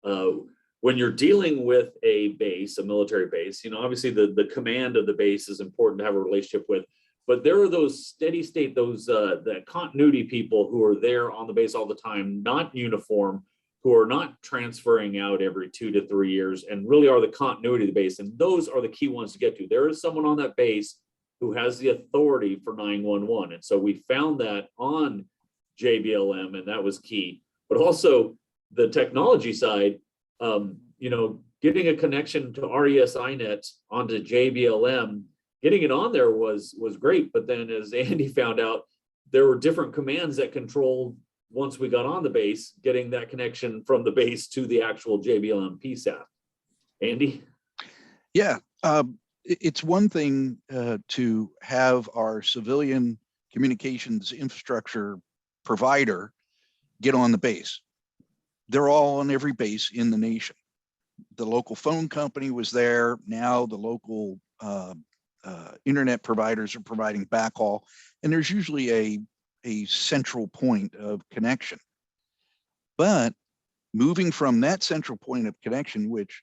when you're dealing with a base, a military base, you know, obviously the command of the base is important to have a relationship with, but there are those steady state, those the continuity people who are there on the base all the time, not uniform, who are not transferring out every 2 to 3 years, and really are the continuity of the base. And those are the key ones to get to. There is someone on that base who has the authority for 911. And so we found that on JBLM, and that was key. But also the technology side, you know, getting a connection to our ESInet onto JBLM, getting it on there was great. But then as Andy found out, there were different commands that controlled, once we got on the base, getting that connection from the base to the actual JBLM PSAP. Andy? Yeah, it's one thing to have our civilian communications infrastructure provider get on the base. They're all on every base in the nation. The local phone company was there. Now the local internet providers are providing backhaul, and there's usually a central point of connection. But moving from that central point of connection, which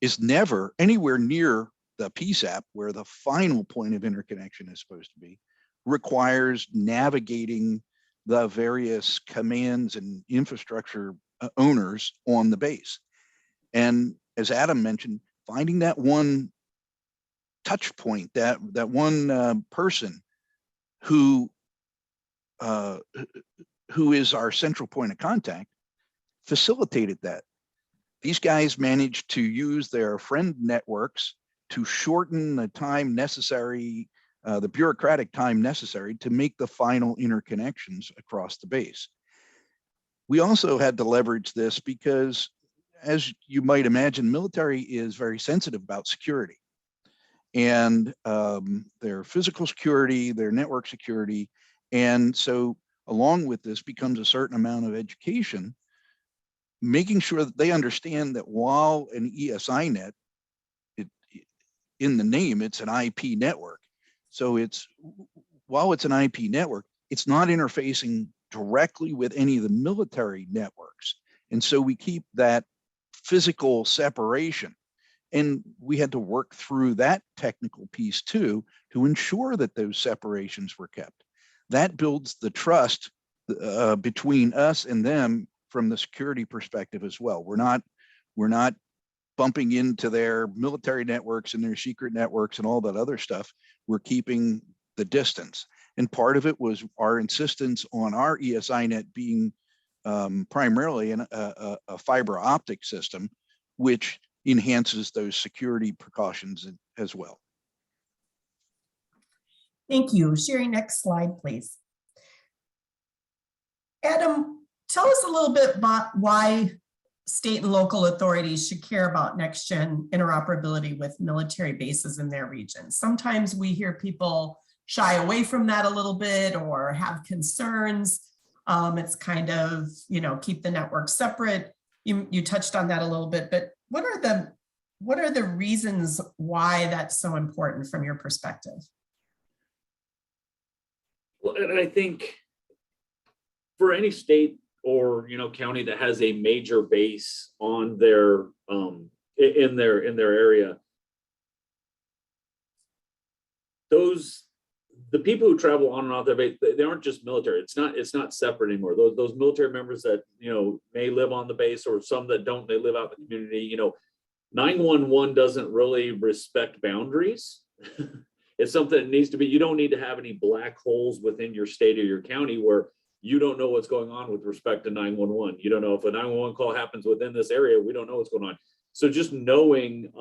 is never anywhere near the PSAP, where the final point of interconnection is supposed to be, requires navigating the various commands and infrastructure owners on the base. And as Adam mentioned, finding that one touch point, that one person who is our central point of contact, facilitated that. These guys managed to use their friend networks to shorten the time necessary, the bureaucratic time necessary to make the final interconnections across the base. We also had to leverage this because, as you might imagine, military is very sensitive about security and their physical security, their network security. And so along with this becomes a certain amount of education, making sure that they understand that while an ESInet, in the name, it's an IP network. So while it's an IP network, it's not interfacing directly with any of the military networks. And so we keep that physical separation. And we had to work through that technical piece too, to ensure that those separations were kept. That builds the trust between us and them from the security perspective as well. We're not bumping into their military networks and their secret networks and all that other stuff. We're keeping the distance. And part of it was our insistence on our ESInet being primarily a fiber optic system, which enhances those security precautions as well. Thank you. Sherry, next slide, please. Adam, tell us a little bit about why state and local authorities should care about next-gen interoperability with military bases in their regions. Sometimes we hear people shy away from that a little bit or have concerns. It's kind of, you know, keep the network separate. You touched on that a little bit, but what are what are the reasons why that's so important from your perspective? Well, and I think for any state or county that has a major base on their in their area, the people who travel on and off their base, they aren't just military. It's not separate anymore. Those military members that may live on the base, or some that don't, they live out in the community. 911 doesn't really respect boundaries. It's something that needs to be. You don't need to have any black holes within your state or your county where you don't know what's going on with respect to 911. You don't know if a 911 call happens within this area. We don't know what's going on. So just knowing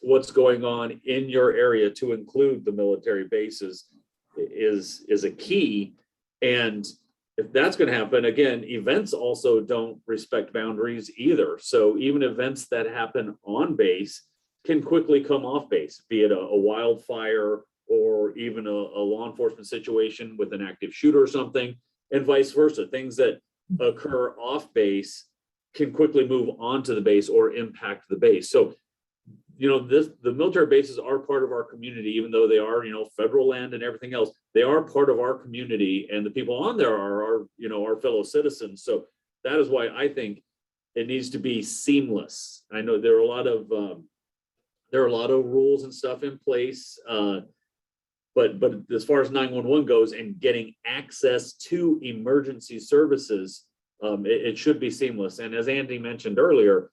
what's going on in your area, to include the military bases, is a key. And if that's going to happen, again, events also don't respect boundaries either. So even events that happen on base can quickly come off base, be it a wildfire or even a law enforcement situation with an active shooter or something, and vice versa. Things that occur off base can quickly move onto the base or impact the base. So the military bases are part of our community, even though they are, federal land and everything else. They are part of our community, and the people on there are our fellow citizens. So that is why I think it needs to be seamless. I know there are a lot of rules and stuff in place, but as far as 911 goes and getting access to emergency services, it should be seamless. And as Andy mentioned earlier,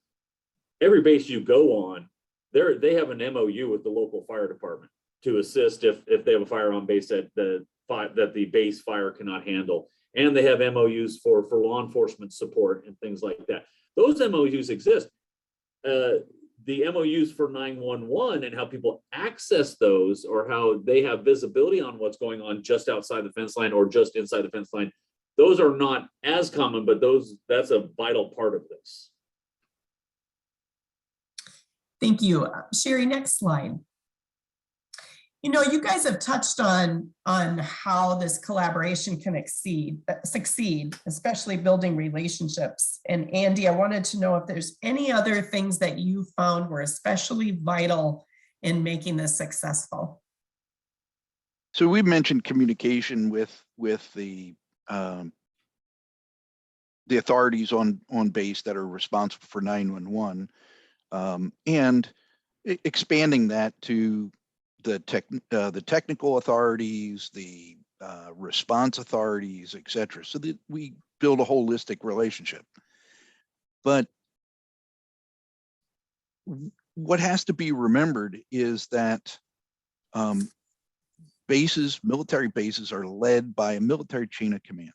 every base you go on, they have an MOU with the local fire department to assist if they have a fire on base that the base fire cannot handle. And they have MOUs for law enforcement support and things like that. Those MOUs exist. The MOUs for 911 and how people access those, or how they have visibility on what's going on just outside the fence line or just inside the fence line, those are not as common, but that's a vital part of this. Thank you. Sherry, next slide. You guys have touched on how this collaboration can succeed, especially building relationships. And Andy, I wanted to know if there's any other things that you found were especially vital in making this successful. So we mentioned communication with the authorities on base that are responsible for 911, and expanding that to the technical authorities, the response authorities, et cetera, so that we build a holistic relationship. But what has to be remembered is that military bases are led by a military chain of command.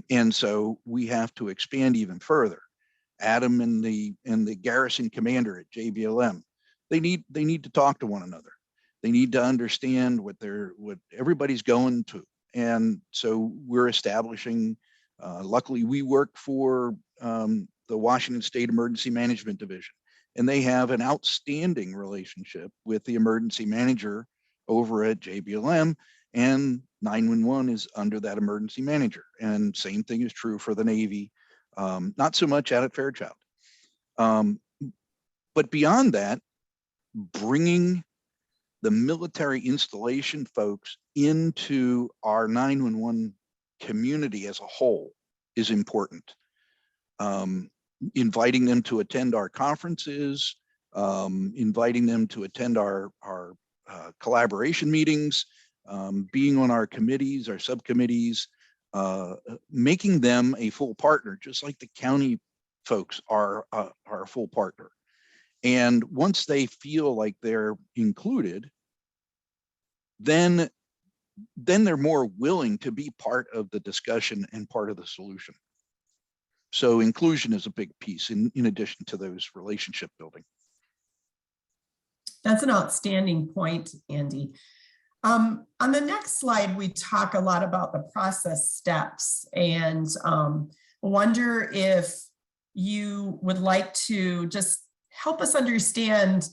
And so we have to expand even further. Adam and the garrison commander at JBLM, they need to talk to one another. They need to understand what everybody's going to. And so we're establishing, luckily we work for the Washington State Emergency Management Division, and they have an outstanding relationship with the emergency manager over at JBLM, and 911 is under that emergency manager. And same thing is true for the Navy, not so much out at Fairchild. But beyond that, bringing the military installation folks into our 911 community as a whole is important. Inviting them to attend our conferences, inviting them to attend our collaboration meetings, being on our committees, our subcommittees, making them a full partner, just like the county folks are a full partner. And once they feel like they're included, then they're more willing to be part of the discussion and part of the solution. So inclusion is a big piece in addition to those relationship building. That's an outstanding point, Andy. On the next slide, we talk a lot about the process steps, and wonder if you would like to just help us understand,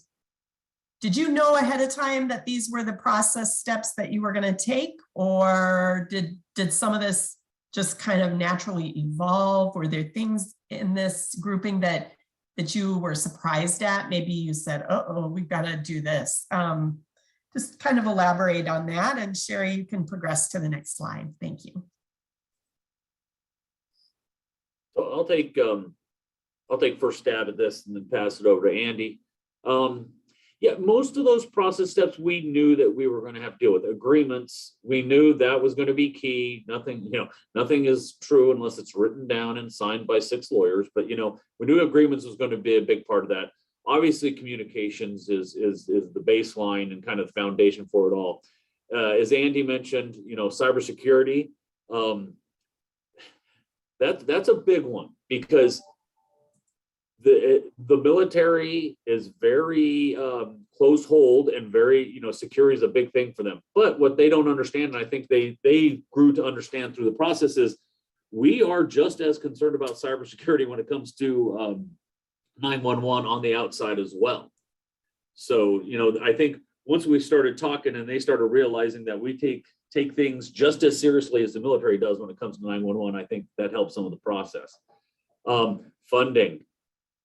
did you know ahead of time that these were the process steps that you were going to take, or did some of this just kind of naturally evolve? Were there things in this grouping that that you were surprised at? Maybe you said, uh-oh, we've got to do this. Just kind of elaborate on that. And Sherry, you can progress to the next slide. Thank you. So I'll take first stab at this and then pass it over to Andy. Yeah, most of those process steps we knew that we were going to have to deal with. Agreements, we knew that was going to be key. Nothing, nothing is true unless it's written down and signed by 6 lawyers. But we knew agreements was going to be a big part of that. Obviously, communications is the baseline and kind of the foundation for it all. As Andy mentioned, cybersecurity. That's a big one, because the military is very close hold and very, security is a big thing for them. But what they don't understand, and I think they grew to understand through the process, is we are just as concerned about cybersecurity when it comes to 911 on the outside as well. So, I think once we started talking and they started realizing that we take things just as seriously as the military does when it comes to 911, I think that helps some of the process. Funding.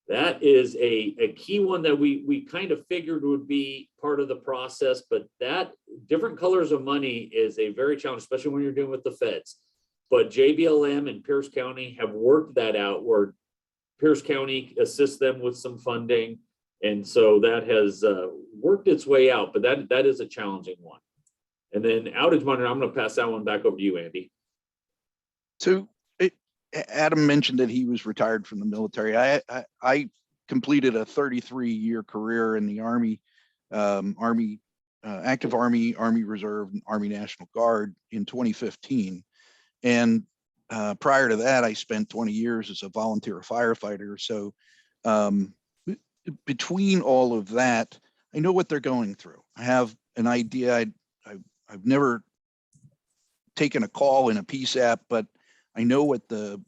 That is a key one that we kind of figured would be part of the process, but that different colors of money is a very challenge, especially when you're dealing with the feds. But JBLM and Pierce County have worked that out, where Pierce County assists them with some funding. And so that has worked its way out, but that is a challenging one. And then outage monitoring, I'm going to pass that one back over to you, Andy. So Adam mentioned that he was retired from the military. I completed a 33-year career in the Army, active Army, Army Reserve, and Army National Guard in 2015. And prior to that, I spent 20 years as a volunteer firefighter. So between all of that, I know what they're going through. I have an idea. I've never taken a call in a PSAP, but I know what the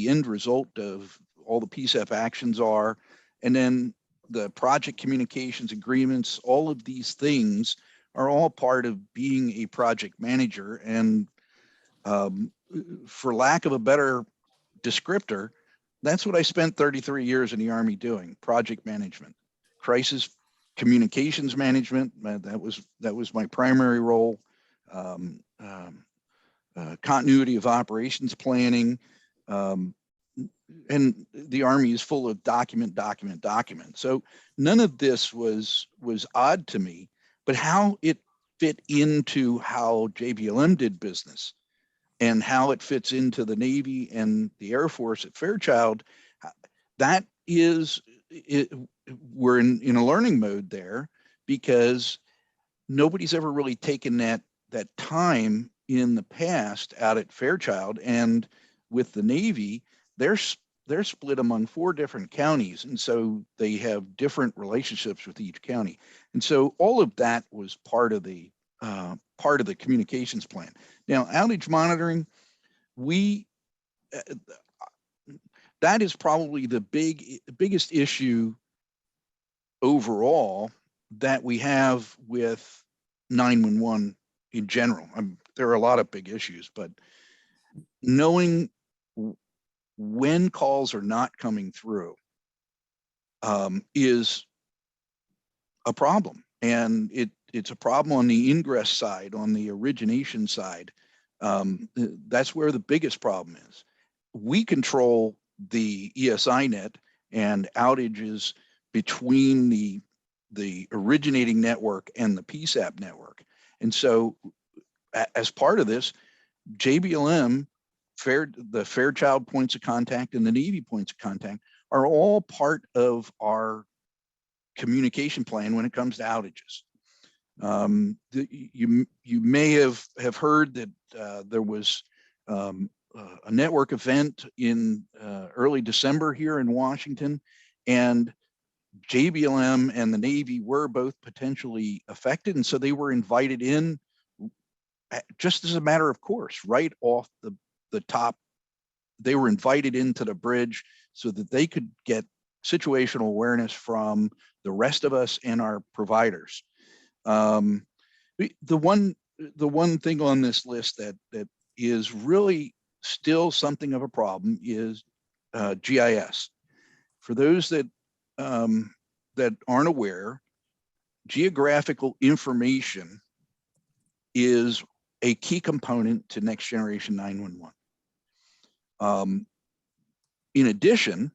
end result of all the PSAP actions are. And then the project communications agreements, all of these things are all part of being a project manager. And for lack of a better descriptor, that's what I spent 33 years in the Army doing: project management, crisis communications management. That was my primary role. Continuity of operations planning, and the Army is full of document. So none of this was odd to me, but how it fit into how JBLM did business and how it fits into the Navy and the Air Force at Fairchild, that is, we're in a learning mode there, because nobody's ever really taken that time in the past out at Fairchild. And with the Navy, they're split among 4 different counties, and so they have different relationships with each county. And so all of that was part of the communications plan. Now, outage monitoring, that is probably the biggest issue overall that we have with 911 in general. There are a lot of big issues, but knowing when calls are not coming through is a problem. And it's a problem on the ingress side, on the origination side. That's where the biggest problem is. We control the ESInet and outages between the originating network and the PSAP network. And so as part of this, JBLM, the Fairchild points of contact and the Navy points of contact are all part of our communication plan when it comes to outages. You may have heard that there was a network event in early December here in Washington, and JBLM and the Navy were both potentially affected, and so they were invited in just as a matter of course, right off the top. They were invited into the bridge so that they could get situational awareness from the rest of us and our providers. The one thing on this list that is really still something of a problem is GIS. For those that that aren't aware, geographical information is a key component to next generation 911. In addition,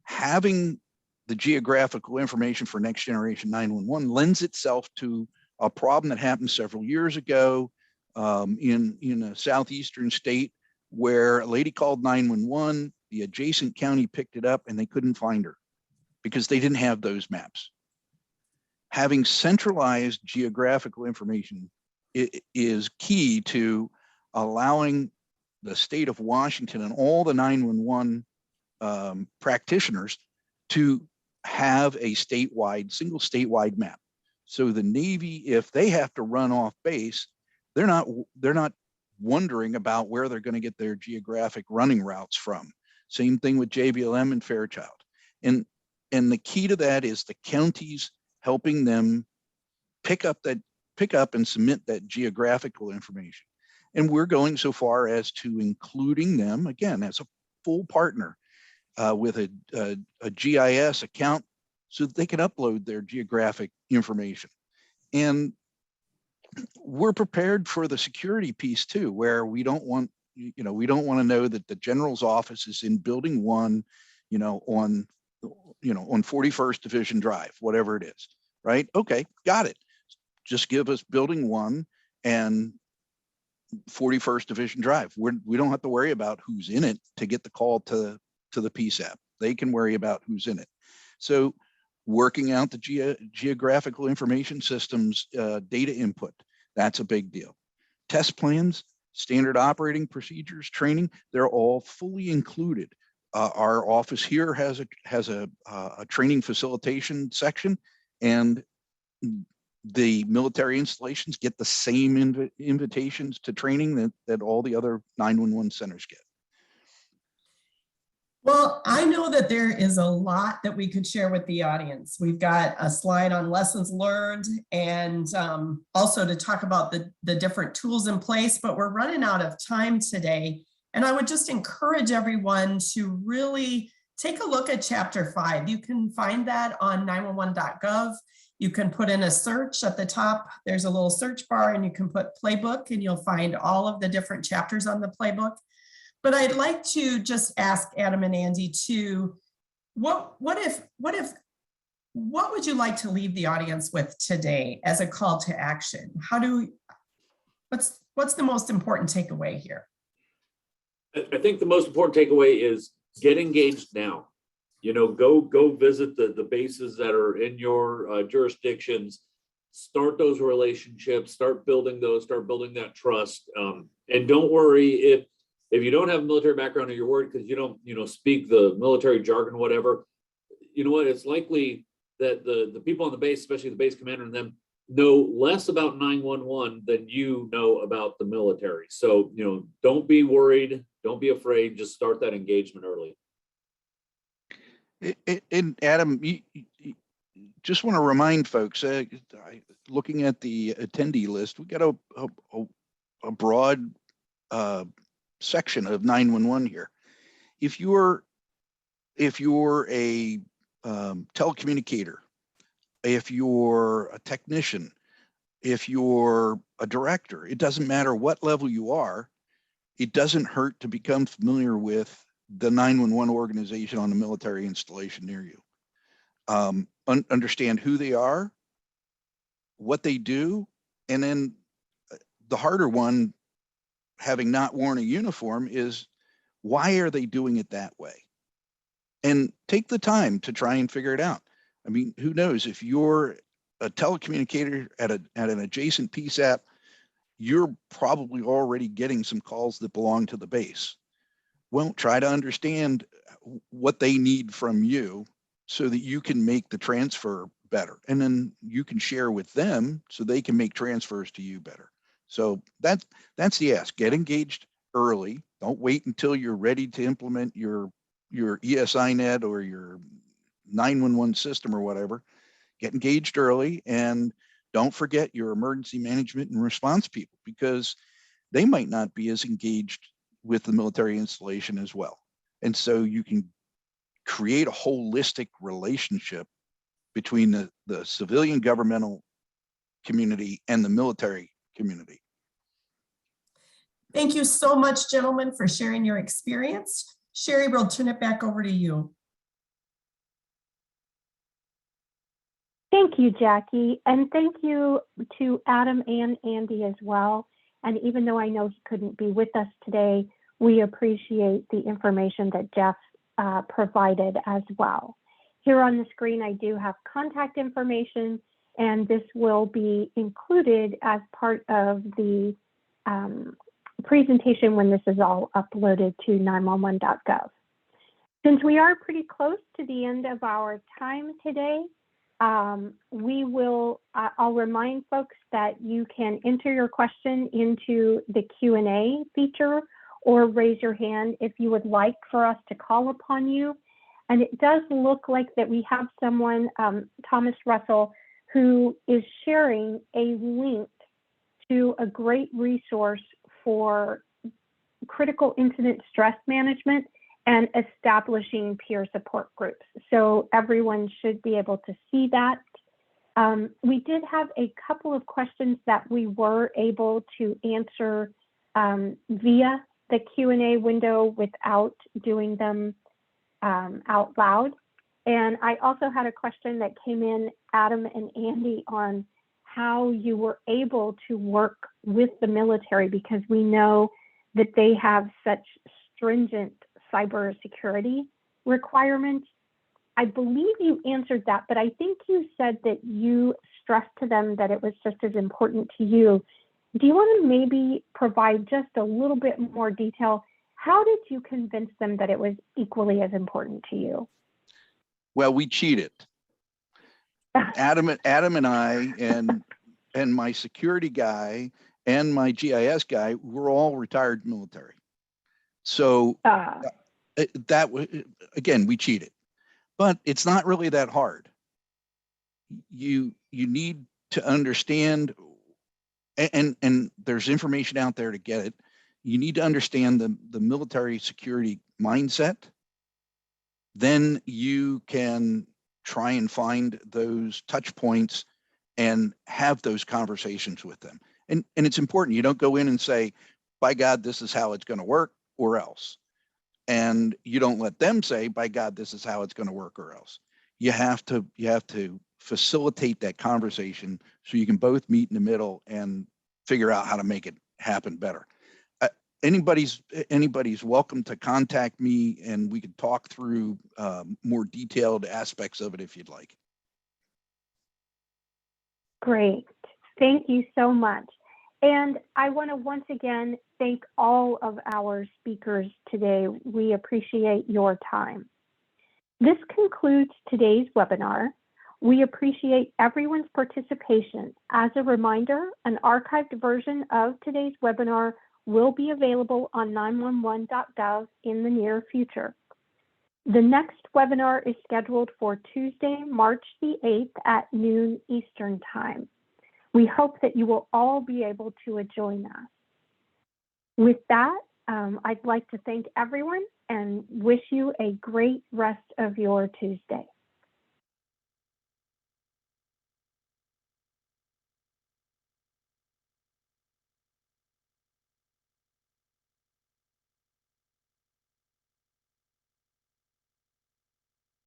having the geographical information for next generation 911 lends itself to a problem that happened several years ago in a southeastern state where a lady called 911, the adjacent county picked it up and they couldn't find her because they didn't have those maps. Having centralized geographical information is key to allowing the state of Washington and all the 911 practitioners to have a single statewide map. So the Navy, if they have to run off base, they're not wondering about where they're going to get their geographic running routes from. Same thing with JBLM and Fairchild. And the key to that is the counties helping them pick up and submit that geographical information. And we're going so far as to including them, again, as a full partner with a GIS account so that they can upload their geographic information. And we're prepared for the security piece too, where we don't want to know that the general's office is in building 1, on 41st Division Drive, whatever it is, right? Okay, got it. Just give us building 1 and 41st Division Drive. We don't have to worry about who's in it to get the call to the PSAP. They can worry about who's in it. So working out the geographical information systems data input, that's a big deal. Test plans, standard operating procedures, training, they're all fully included. Our office here has a training facilitation section, and the military installations get the same invitations to training that all the other 911 centers get. Well, I know that there is a lot that we could share with the audience. We've got a slide on lessons learned and also to talk about the different tools in place, but we're running out of time today. And I would just encourage everyone to really take a look at Chapter 5. You can find that on 911.gov. You can put in a search at the top. There's a little search bar and you can put playbook and you'll find all of the different chapters on the playbook. But I'd like to just ask Adam and Andy to, what would you like to leave the audience with today as a call to action? What's the most important takeaway here? I think the most important takeaway is get engaged now. Go visit the bases that are in your jurisdictions, start those relationships, start building that trust. And don't worry if you don't have a military background or you're worried because you don't, speak the military jargon, whatever, you know what, it's likely that the people on the base, especially the base commander and them, know less about 911 than you know about the military. So, don't be worried, don't be afraid, just start that engagement early. And Adam, you just want to remind folks, looking at the attendee list, we got a broad section of 911 here. If you're a telecommunicator, if you're a technician, if you're a director, it doesn't matter what level you are, it doesn't hurt to become familiar with the 911 organization on the military installation near you. Understand who they are, what they do, and then the harder one, having not worn a uniform, is why are they doing it that way? And take the time to try and figure it out. I mean, who knows, if you're a telecommunicator at an adjacent PSAP, you're probably already getting some calls that belong to the base. Well, try to understand what they need from you so that you can make the transfer better. And then you can share with them so they can make transfers to you better. So that's the ask. Get engaged early. Don't wait until you're ready to implement your ESInet or your 911 system or whatever. Get engaged early, and don't forget your emergency management and response people, because they might not be as engaged with the military installation as well. And so you can create a holistic relationship between the civilian governmental community and the military community. Thank you so much, gentlemen, for sharing your experience. Sherry, we'll turn it back over to you. Thank you, Jackie, and thank you to Adam and Andy as well. And even though I know he couldn't be with us today, we appreciate the information that Jeff provided as well. Here on the screen, I do have contact information, and this will be included as part of the presentation when this is all uploaded to 911.gov. Since we are pretty close to the end of our time today, I'll remind folks that you can enter your question into the Q&A feature or raise your hand if you would like for us to call upon you. And it does look like that we have someone, Thomas Russell, who is sharing a link to a great resource for critical incident stress management and establishing peer support groups. So everyone should be able to see that. We did have a couple of questions that we were able to answer via the Q&A window without doing them out loud. And I also had a question that came in, Adam and Andy, on how you were able to work with the military, because we know that they have such stringent cybersecurity requirements. I believe you answered that, but I think you said that you stressed to them that it was just as important to you. Do you want to maybe provide just a little bit more detail? How did you convince them that it was equally as important to you? Well, we cheated. Adam and I and my security guy and my GIS guy were all retired military. So that was, again, we cheated, but it's not really that hard. You need to understand, and there's information out there to get it. You need to understand the military security mindset. Then you can try and find those touch points and have those conversations with them. And it's important. You don't go in and say, by God, this is how it's going to work, or else. And you don't let them say, by God, this is how it's going to work, or else. You have to facilitate that conversation so you can both meet in the middle and figure out how to make it happen better. Anybody's welcome to contact me, and we can talk through more detailed aspects of it if you'd like. Great. Thank you so much. And I want to once again thank all of our speakers today. We appreciate your time. This concludes today's webinar. We appreciate everyone's participation. As a reminder, an archived version of today's webinar will be available on 911.gov in the near future. The next webinar is scheduled for Tuesday, March the 8th at noon Eastern Time. We hope that you will all be able to join us. With that, I'd like to thank everyone and wish you a great rest of your Tuesday.